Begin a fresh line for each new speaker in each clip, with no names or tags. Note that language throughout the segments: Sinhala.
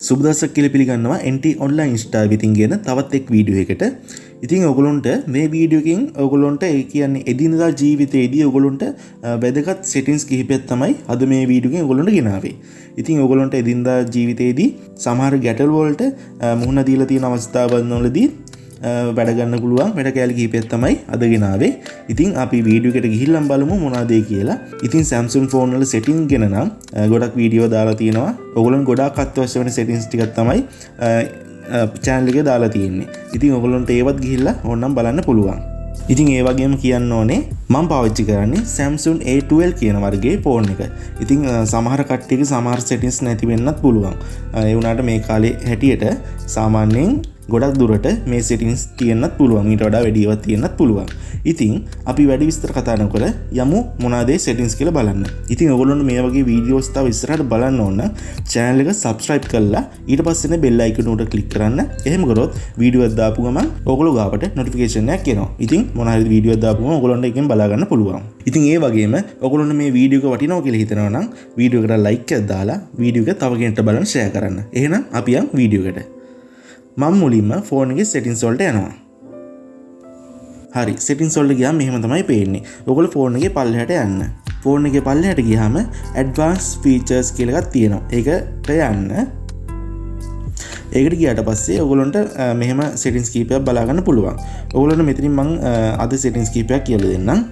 සුබදසක් කියලා පිළිගන්නවා NT online star විතින් කියන තවත් එක් වීඩියෝ එකකට. ඉතින් ඔයගොල්ලන්ට මේ වීඩියෝ එකෙන් ඔයගොල්ලන්ට ඒ කියන්නේ එදිනදා ජීවිතයේදී ඔයගොල්ලන්ට වැදගත් settings කිහිපයක් තමයි අද මේ වීඩියෝ එකෙන් ඔයගොල්ලන්ට ගෙනාවේ. ඉතින් ඔයගොල්ලන්ට එදිනදා ජීවිතයේදී සමහර ගැටලු වලට මුහුණ දීලා තියෙන අවස්ථාවන් වලදී වැඩ ගන්න පුළුවන් වැඩ කැලි කිහිපයක් තමයි අද ගෙනාවේ. ඉතින් අපි වීඩියෝ එකට ගිහිල්ලා බලමු මොනවද කියලා. ඉතින් Samsung phone වල setting ගැන නම් ගොඩක් වීඩියෝ දාලා තියෙනවා. ඔයගොල්ලන් ගොඩාක් අත්‍යවශ්‍ය වෙන settings ටිකක් තමයි channel එකේ දාලා තියෙන්නේ. ඉතින් ඔයගොල්ලන්ට ඒවත් ගිහිල්ලා ඕනනම් බලන්න පුළුවන්. ඉතින් ඒ වගේම කියන්න ඕනේ මම පාවිච්චි කරන්නේ Samsung A12 කියන වර්ගයේ ෆෝන් එක. ඉතින් සමහර කට්ටියගේ සමහර settings නැති වෙන්නත් පුළුවන්. ඒ වුණාට මේ කාලේ හැටියට සාමාන්‍යයෙන් ගොඩක් දුරට මේ settings තියෙන්නත් පුළුවන්. ඊට වඩා වැඩි ඒවා තියෙන්නත් පුළුවන්. ඉතින් අපි වැඩි විස්තර කතා නොකර යමු මොනවාද ඒ settings කියලා බලන්න. ඉතින් ඔයගොල්ලෝ මේ වගේ වීඩියෝස් තව ඉස්සරහට බලන්න ඕන නම් channel එක subscribe කරලා ඊට පස්සේ bell icon උඩ click කරන්න. එහෙම කරොත් වීඩියෝ එක දාපු ගමන් ඔයගොල්ලෝ ගාවට notification එකක් එනවා. ඉතින් මොන හරි වීඩියෝ එකක් දාපු ගමන් ඔයගොල්ලන්ට එකෙන් බලා ගන්න පුළුවන්. ඉතින් ඒ වගේම ඔයගොල්ලෝ මේ වීඩියෝ එක වටිනවා කියලා හිතනවා නම් වීඩියෝ එකට like එකක් දාලා වීඩියෝ එක තව කෙනෙක්ට බලන්න share කරන්න. එහෙනම් අපි යමු වීඩියෝ එකට. මම මුලින්ම ෆෝන් එකේ settings වලට යනවා. හරි settings වලට ගියාම මෙහෙම තමයි පේන්නේ. ඔයගොල්ලෝ ෆෝන් එකේ පල්ලෙහාට යන්න. ෆෝන් එකේ පල්ලෙහාට ගියාම advanced features කියලා එකක් තියෙනවා. ඒකට යන්න. ඒකට ගියාට පස්සේ ඔයගොල්ලන්ට මෙහෙම settings කීපයක් බලා ගන්න පුළුවන්. ඔයගොල්ලන්ට මෙතනින් මම අද settings කීපයක් කියලා දෙන්නම්.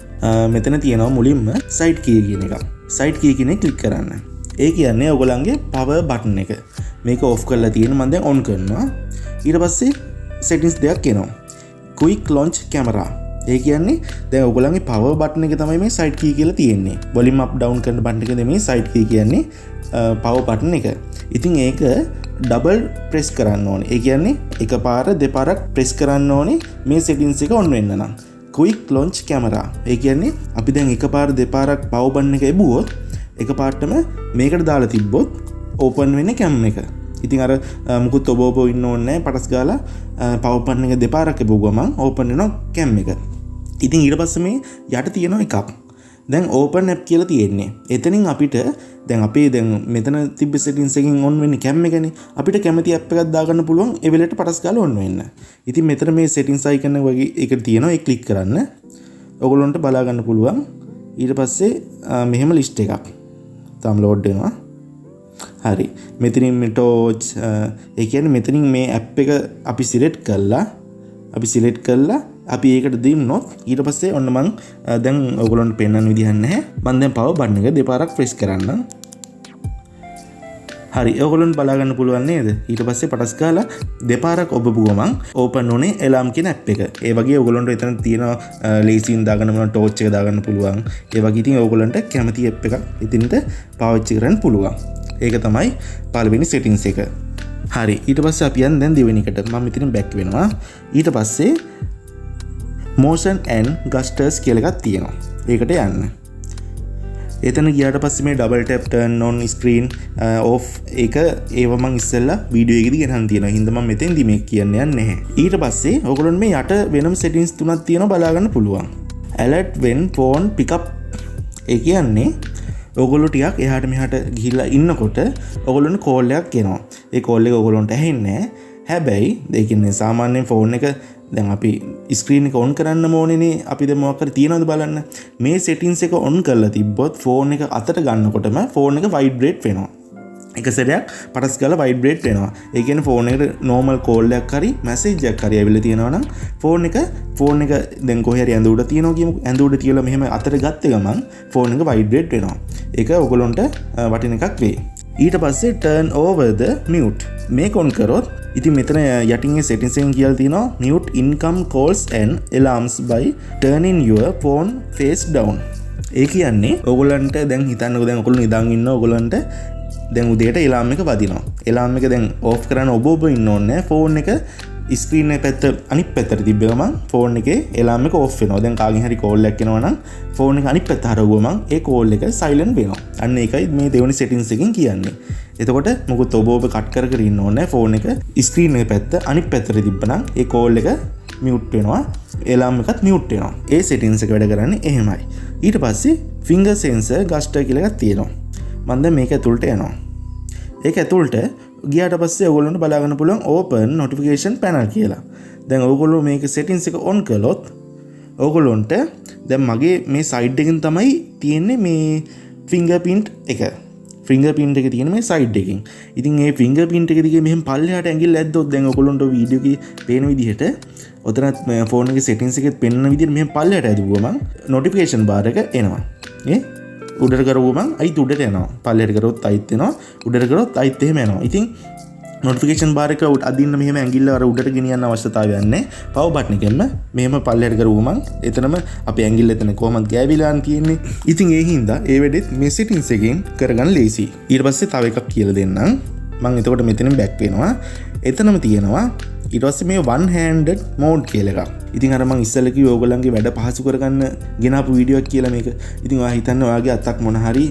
මෙතන තියෙනවා මුලින්ම side key කියන එක. side key කියන එක click කරන්න. ඒ කියන්නේ ඔයගොල්ලන්ගේ power button එක. මේක off කරලා තියෙන මම දැන් on කරනවා. ඊට පස්සේ settings දෙකක් එනවා. quick launch camera. ඒ කියන්නේ දැන් ඔයගොල්ලන්ගේ power button එක තමයි මේ side key කියලා තියෙන්නේ. volume up down කරන button එක නෙමෙයි side key කියන්නේ power button එක. ඉතින් ඒක double press කරන්න ඕනේ. ඒ කියන්නේ එකපාර දෙපාරක් press කරන්න ඕනේ මේ settings එක on වෙන්න නම්. quick launch camera. ඒ කියන්නේ අපි දැන් එකපාර දෙපාරක් power button එක එබුවොත් එකපාරටම මේකට දාලා තිබ්බොත් open වෙන්නේ cam එක. ඉතින් අර මුකුත් ඔබ ඉන්න ඕනේ නැහැ පටස් ගාලා power button එක දෙපාරක් එපුවා ගමන් open වෙනවා cam එක. ඉතින් ඊට පස්සේ මේ යට තියෙන එකක්. දැන් open app කියලා තියෙන්නේ. එතනින් අපිට දැන් අපේ දැන් මෙතන තිබ්බ settings එකෙන් on වෙන්නේ cam එකනේ. අපිට කැමති app එකක් දාගන්න පුළුවන් ඒ වෙලෙට පටස් ගාලා on වෙන්න. ඉතින් මෙතන මේ settings icon එක වගේ එක තියෙනවා. ඒක click කරන්න. ඔයගොල්ලන්ට බලා ගන්න පුළුවන්. ඊට පස්සේ මෙහෙම list එකක් තාම load වෙනවා. හරි මෙතනින් මේ torch ඒ කියන්නේ මෙතනින් මේ app එක අපි select කරලා අපි ඒකට දින්නොත් ඊට පස්සේ ඔන්න මම දැන් ඔයගොල්ලන්ට පෙන්වන්න විදිහක් නැහැ. මම දැන් power button එක දෙපාරක් press කරන්නම්. හරි ඔයගොල්ලන්ට බලා ගන්න පුළුවන් නේද? ඊට පස්සේ පටස් ගාලා දෙපාරක් ඔබපු ගමන් open උනේ alarm කියන app එක. ඒ වගේ ඔයගොල්ලන්ට එතන තියෙන ලේසියෙන් දාගන්න මොන torch එක දාගන්න පුළුවන්. ඒ වගේ ඉතින් ඔයගොල්ලන්ට කැමති app එකක් ඉතින්ට පාවිච්චි කරන්න පුළුවන්. ඒක තමයි පළවෙනි settings එක. හරි ඊට පස්සේ අපි යන් දැන් දෙවෙනි එකට. මම මෙතනින් back වෙනවා. ඊට පස්සේ motion and gestures කියලා එකක් තියෙනවා. ඒකට යන්න. එතන ගියාට පස්සේ මේ double tap turn on screen off එක ඒව මම ඉස්සෙල්ලා වීඩියෝ එකේදී ගෙනහන් තියෙනවා. හින්දා මම මෙතෙන්දි මේක කියන්න යන්නේ නැහැ. ඊට පස්සේ ඔයගොල්ලෝ මේ යට වෙනම settings තුනක් තියෙනවා බලා ගන්න පුළුවන්. alert when phone pick up. ඒ කියන්නේ ඔයගොල්ලෝ ටිකක් එහාට මෙහාට ගිහිල්ලා ඉන්නකොට ඔයගොල්ලොන්ට කෝල් එකක් එනවා. ඒ කෝල් එක ඔයගොල්ලන්ට ඇහෙන්නේ නැහැ. හැබැයි ඒ කියන්නේ සාමාන්‍යයෙන් ෆෝන් එක දැන් අපි ස්ක්‍රීන් එක ඔන් කරන්න ඕනේනේ. අපි දැන් මොකක් හරි තියනවද බලන්න. මේ settings එක ඔන් කරලා තිබ්බොත් ෆෝන් එක අතට ගන්නකොටම ෆෝන් එක vibrate වෙනවා. එක සැරයක් පටස් ගාලා vibrate වෙනවා. ඒ කියන්නේ ෆෝන් එකට normal call එකක් හරි message එකක් හරි ඇවිල්ලා තියෙනවා නම් ෆෝන් එක දැන් කොහේ හරි ඇඳ උඩ තියෙනවා කියමුකෝ. ඇඳ උඩ තියලා මෙහෙම අතට ගත්ත ගමන් ෆෝන් එක vibrate වෙනවා. ඒක ඔයගොල්ලන්ට වටින එකක් වෙයි. ඊට පස්සේ turn over the mute මේක on කරොත් ඉතින් මෙතන යටින් ඒ settings එකෙන් කියලා තියෙනවා mute income calls and alarms by turning your phone face down. ඒ කියන්නේ ඔයගොල්ලන්ට දැන් හිතන්නකෝ දැන් ඔයගොල්ලෝ නිදාගෙන ඉන්න ඔයගොල්ලන්ට දැන් උදේට alarm එක වදිනවා. alarm එක දැන් off කරන්න ඔබ ඉන්න ඕනේ. ෆෝන් එක ස්ක්‍රීන් එක පැත්ත අනිත් පැත්තට තිබ්බ ගමන් ෆෝන් එකේ alarm එක off වෙනවා. දැන් කාගෙන් හරි call එකක් එනවා නම් ෆෝන් එක අනිත් පැත්ත හරවුවම ඒ call එක silent වෙනවා. අන්න ඒකයි මේ දෙවෙනි settings එකෙන් කියන්නේ. එතකොට මොකද ඔබ කට් කර ඉන්න ඕනේ. ෆෝන් එක ස්ක්‍රීන් එක පැත්ත අනිත් පැත්තට තිබ්බනම් ඒ call එක mute වෙනවා. alarm එකත් mute වෙනවා. ඒ settings එක වැඩ කරන්නේ එහෙමයි. ඊට පස්සේ finger sensor gesture කියලා එකක් තියෙනවා. මම දැන් මේක ඇතුළට යනවා. ඒක ඇතුළට ගියාට පස්සේ ඔයගොල්ලන්ට බලා ගන්න පුළුවන් open notification panel කියලා. දැන් ඔයගොල්ලෝ මේක settings එක on කළොත් ඔයගොල්ලන්ට දැන් මගේ මේ side එකෙන් තමයි තියෙන්නේ මේ fingerprint එක. fingerprint එක තියෙන මේ side එකකින්. ඉතින් මේ fingerprint එක දිගේ මෙහෙම පල්ලෙහාට ඇඟිල්ල ඇද්දොත් දැන් ඔයගොල්ලන්ට වීඩියෝ එකේ පේන විදිහට ඔතනත් ෆෝන් එකේ settings එකෙත් පෙන්වන විදිහට මෙහෙම පල්ලෙහාට ඇදුවම notification bar එක එනවා. උඩට කරවුවම අයිත් උඩට යනවා. පල්ලෙහාට කරොත් අයිත් වෙනවා. උඩට කරොත් අයිත් එහෙම යනවා. ඉතින් notification bar එක අදින්න මෙහෙම ඇඟිල්ල අර උඩට ගෙනියන්න අවශ්‍යතාවයක් නැහැ. power button එකෙන්ම මෙහෙම පල්ලෙහාට කරවුවම එතනම අපේ ඇඟිල්ල එතන කොහමද ගෑවිලා තියෙන්නේ. ඉතින් ඒ හින්දා ඒ වැඩෙත් මේ settings එකෙන් කරගන්න ලේසි. ඊට පස්සේ තව එකක් කියලා දෙන්නම්. මම එතකොට මෙතනින් back වෙනවා. එතනම තියෙනවා ඊට පස්සේ මේ one handed mode කියලා එකක්. ඉතින් අර මං ඉස්සෙල්ලා කිව්ව ඕගොල්ලන්ගේ වැඩ පහසු කරගන්න ගෙනාපු වීඩියෝ එකක් කියලා මේක. ඉතින් ඔයා හිතන්න ඔයාගේ අතක් මොන හරි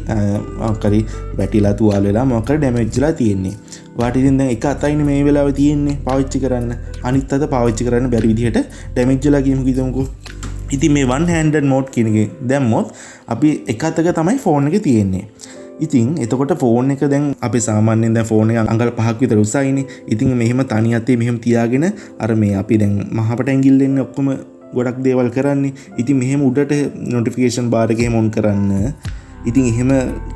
මොකක් හරි වැටිලා තුවාල වෙලා මොකක් හරි ඩැමේජ් වෙලා තියෙන්නේ. ඔයාට ඉතින් දැන් එක අතයිනේ මේ වෙලාවේ තියෙන්නේ පාවිච්චි කරන්න. අනිත් අත පාවිච්චි කරන්න බැරි විදිහට ඩැමේජ් වෙලා කියමුකෝ. ඉතින් මේ one handed mode කියන එක දැම්මොත් අපි එක අතක තමයි ෆෝන් එක තියෙන්නේ. ඉතින් එතකොට ෆෝන් එක දැන් අපි සාමාන්‍යයෙන් දැන් ෆෝන් එක අඟල් 5ක් විතර උසයිනේ. ඉතින් මෙහෙම තනි අතේ මෙහෙම තියාගෙන අර මේ අපි දැන් මහපට ඇඟිල්ලෙන් ඔක්කොම ගොඩක් දේවල් කරන්නේ. ඉතින් මෙහෙම උඩට notification bar එක එහෙම on කරන්න. ඉතින් එහෙම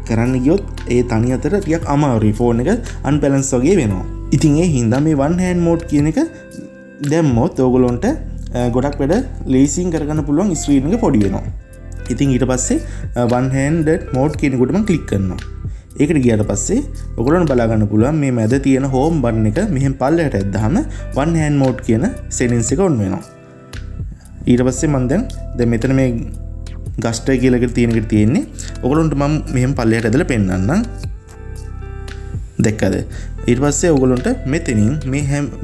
කරන්න ගියොත් ඒ තනි අතට ටිකක් අමාරුයි. ෆෝන් එක unbalance වගේ වෙනවා. ඉතින් ඒ හින්දා මේ one hand mode කියන එක දැම්මොත් ඕගොල්ලන්ට ගොඩක් වැඩ ලේසියෙන් කරගන්න පුළුවන්. ස්ක්‍රීන් එක පොඩි වෙනවා. ඉතින් ඊට පස්සේ one handed mode කියන එකට මම ක්ලික් කරනවා. ඒකට ගියාට පස්සේ ඔයගොල්ලන්ට බලා ගන්න පුළුවන් මේ මැද තියෙන home button එක මෙහෙම පල්ලෙහාට ඇද්දාම one hand mode කියන settings එක on වෙනවා. ඊට පස්සේ මම දැන් මෙතන මේ gesture කියලා එකට තියෙන එකට තියෙන්නේ. ඔයගොල්ලන්ට මම මෙහෙම පල්ලෙහාට ඇදලා පෙන්නන්නම්. දැක්කද? ඊට පස්සේ ඔයගොල්ලන්ට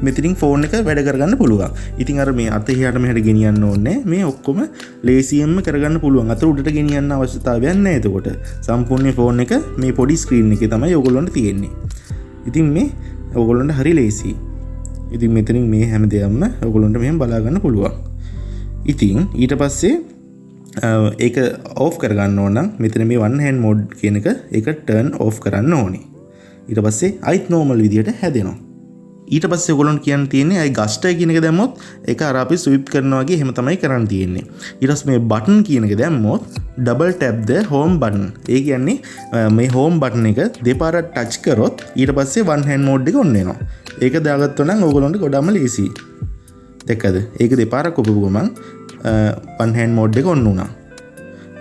මෙතනින් ෆෝන් එක වැඩ කරගන්න පුළුවන්. ඉතින් අර මේ අත එහාට මෙහාට ගෙනියන්න ඕනේ. මේ ඔක්කොම ලේසියෙන්ම කරගන්න පුළුවන්. අත උඩට ගෙනියන්න අවශ්‍යතාවයක් නැහැ එතකොට. සම්පූර්ණ ෆෝන් එක මේ පොඩි ස්ක්‍රීන් එකේ තමයි ඔයගොල්ලන්ට තියෙන්නේ. ඉතින් මේ ඔයගොල්ලන්ට හරි ලේසියි. ඉතින් මෙතනින් මේ හැම දෙයක්ම ඔයගොල්ලන්ට මෙහෙම බලා ගන්න පුළුවන්. ඉතින් ඊට පස්සේ ඒක ඕෆ් කරගන්න ඕන නම් මෙතන මේ one hand mode කියන එක ඒක turn off කරන්න ඕනේ. ඊට පස්සේ අයිත් normal විදියට හැදෙනවා. ඊට පස්සේ ඔයගොල්ලන්ට කියන්න තියෙන්නේ අයි gesture කියන එක දැම්මොත් ඒක අර අපි swipe කරනවා වගේ එහෙම තමයි කරන්න තියෙන්නේ. ඊට පස්සේ මේ button කියන එක දැම්මොත් double tap the home button. ඒ කියන්නේ මේ home button එක දෙපාරක් touch කරොත් ඊට පස්සේ one hand mode එක on වෙනවා. ඒක දාගත්තොත් නම් ඔයගොල්ලන්ට ගොඩාම ලේසියි. දැක්කද? ඒක දෙපාරක් ඔපපු ගමන් one hand mode එක on වුණා.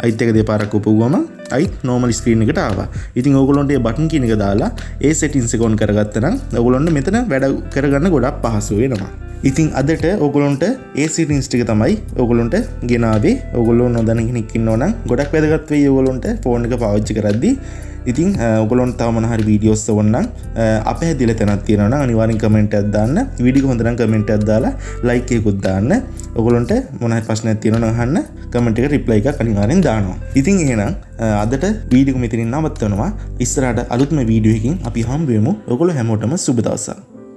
අයිත් එක දෙපාරක් ඔපපු ගමන් අයිත් normal screen එකට ආවා. ඉතින් ඔයගොල්ලන්ට මේ button කියන එක දාලා ඒ settings එක on කරගත්තා නම් ඔයගොල්ලන්ට මෙතන වැඩ කරගන්න ගොඩක් පහසු වෙනවා. ඉතින් අදට ඔයගොල්ලන්ට ඒ settings ටික තමයි ඔයගොල්ලන්ට ගෙනාවේ. ඔයගොල්ලෝ නොදන්න කෙනෙක් ඉන්නවා නම් ගොඩක් වැදගත් වෙයි ඔයගොල්ලන්ට ෆෝන් එක පාවිච්චි කරද්දී. ඉතින් ඔයගොල්ලන්ට තව මොන හරි වීඩියෝස් ඕනනම් අපහැදිලා තැනක් තියෙනවා නම් අනිවාර්යෙන් කමෙන්ට් එකක් දාන්න. වීඩියෝ හොඳ නම් කමෙන්ට් එකක් දාලා ලයික් එකකුත් දාන්න. ඔයගොල්ලන්ට මොන හරි ප්‍රශ්නයක් තියෙනවා නම් අහන්න කමෙන්ට් එකට රිප්ලයි එකක් අනිවාර්යෙන් දානවා. ඉතින් එහෙනම් අදට වීඩියෝ මෙතනින් නවත්වනවා. ඉස්සරහට අලුත්ම වීඩියෝ එකකින් අපි හම්බ වෙමු. ඔයගොල්ලෝ හැමෝටම සුබ දවසක්.